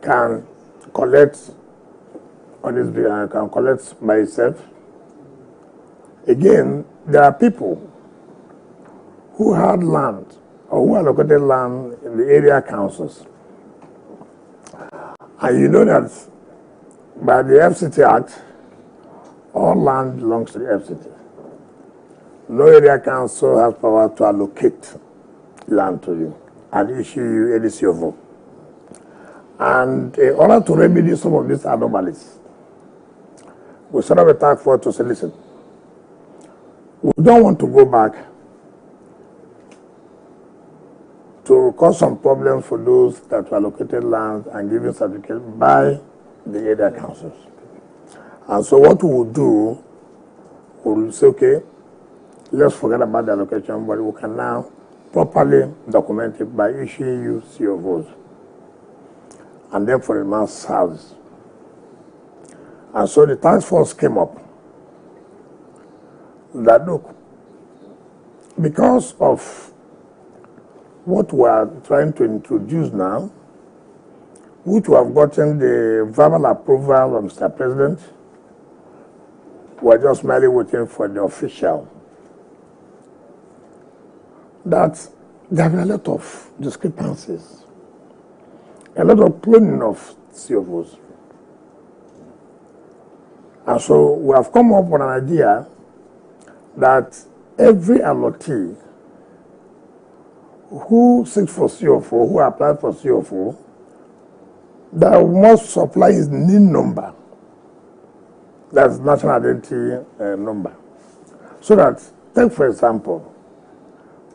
can collect on this bill, I can collect myself. Again, there are people who had land or who allocated land in the area councils. And you know that by the FCT Act, all land belongs to the FCT. No area council has power to allocate land to you and issue you any CFO. And in order to remedy some of these anomalies, we set up a task force to say, listen, we don't want to go back to cause some problems for those that were allocated land and given certificates by the area councils. And so what we will do, we will say, okay, let's forget about the allocation, but we can now properly document it by issuing you CFOs. And then for the mass service. And so the task force came up that, look, because of what we are trying to introduce now, which we have gotten the verbal approval of Mr. President, we're just merely waiting for the official, that there have been a lot of discrepancies, a lot of cloning of CFOs. And so we have come up with an idea that every allottee who seeks for CFO, who applied for CFO, that must supply his NIN number, that's national identity number. So that, take for example,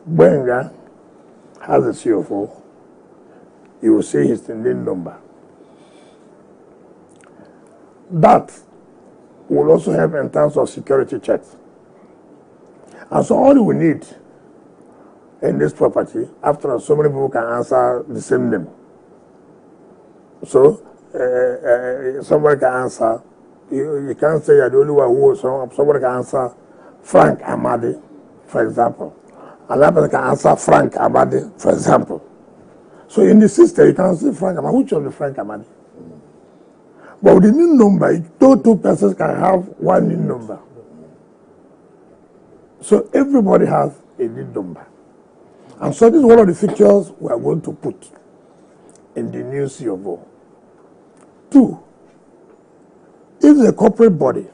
Benga has a CFO, you will see his NIN number. That will also help in terms of security checks. And so all we need in this property, after all, so many people can answer the same name. So somebody can answer, you can't say you're the only one who, somebody can answer Frank Amadi, for example. Another person can answer Frank Amadi, for example. So in the system, you can see Frank Amadi. Which of the Frank Amadi? But with the NIN number, two persons can have one NIN number. So everybody has a NIN number. And so this is one of the features we are going to put in the new CFO. 2, if it's a corporate bodies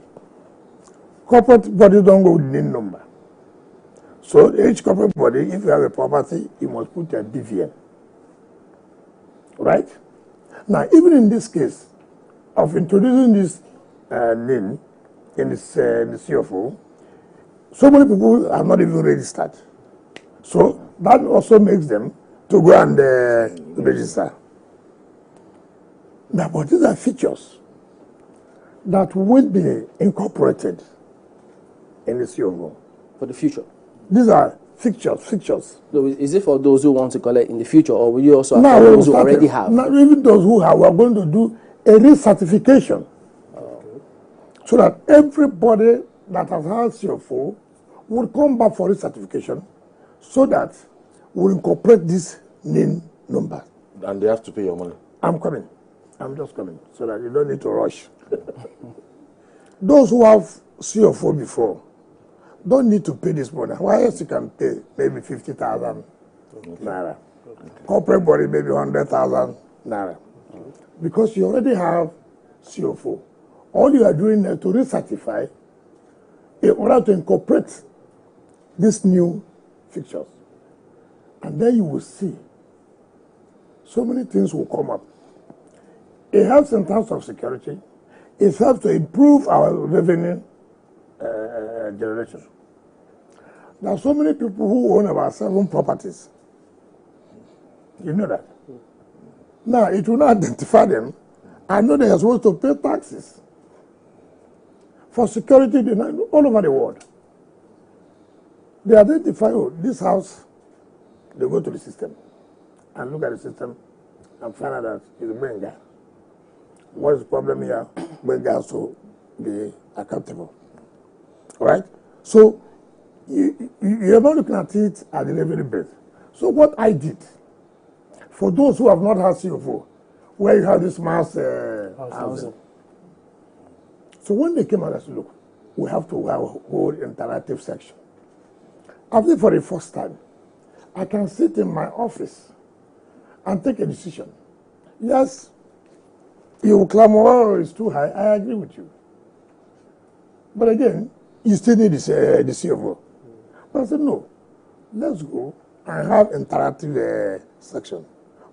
don't go with NIN number. So each corporate body, if you have a property, you must put a BVN. Right? Now, even in this case of introducing this NIN in the CFO, so many people are not even registered. So that also makes them to go and register. Now, but these are features that will be incorporated in the CFO. For the future? These are features. So is it for those who want to collect in the future, or will you also have for those who already have? Not even those who have. We are going to do a recertification. So that everybody that has had CFO will come back for recertification, so that we'll incorporate this NIN number. And they have to pay your money? I'm coming. I'm just coming, so that you don't need to rush. Those who have CFO before don't need to pay this money. Why else you can pay maybe 50,000 naira. Corporate body maybe 100,000 naira. Because you already have CFO. All you are doing is to recertify in order to incorporate these new fixtures. And then you will see so many things will come up. It helps in terms of security. It helps to improve our revenue generation. There are so many people who own about 7 properties. You know that. Now, it will not identify them. I know they are supposed to pay taxes for security all over the world. They identify, oh, this house, they go to the system and look at the system and find out that it's Benga. What is the problem here? Benga has to be accountable. All right? So, you're not looking at it at the revenue base. So what I did, for those who have not had CFO, where you have this mass housing. So when they came out, I said, look, we have to have a whole interactive section. I think for the first time, I can sit in my office and take a decision. Yes, you will claim, oh, it's too high. I agree with you. But again, you still need the CFO. But I said, no, let's go and have interactive section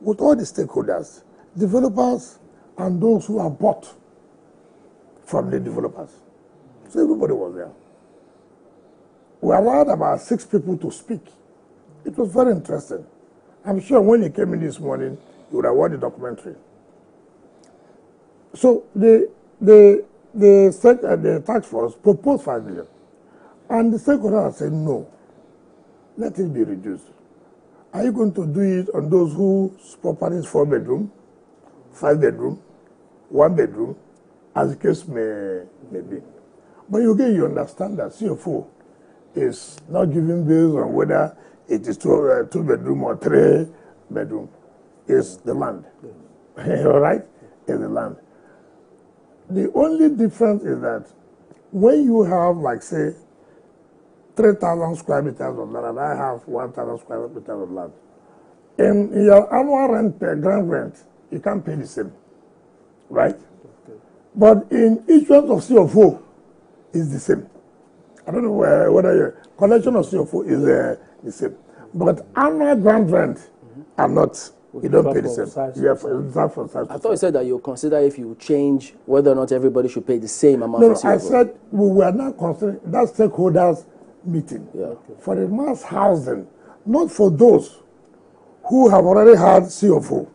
with all the stakeholders, developers, and those who are bought from the developers. So everybody was there. We allowed about 6 people to speak. It was very interesting. I'm sure when you came in this morning, you would have watched the documentary. So the task force proposed 5 million. And the stakeholders said, no, let it be reduced. Are you going to do it on those whose property is 4 bedroom, 5 bedroom, 1 bedroom, as the case may be? But again, you understand that CFO is not giving bills on whether it is 2 bedroom or 3 bedroom. It's the land. All right? It's the land. The only difference is that when you have, like, say, 3,000 square meters of land, and I have 1,000 square meters of land, in your annual rent per ground rent, you can't pay the same, right? Okay. But in issuance of CFO, is the same. I don't know whether your collection of CFO is the same. But annual ground rent are not. You don't pay the same. I thought you said that you consider if you change whether or not everybody should pay the same amount of CFO. No, I said we were not considering that stakeholders meeting for the mass housing, not for those who have already had CFO.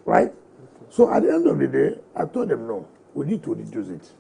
Right? So at the end of the day, I told them, no, we need to reduce it.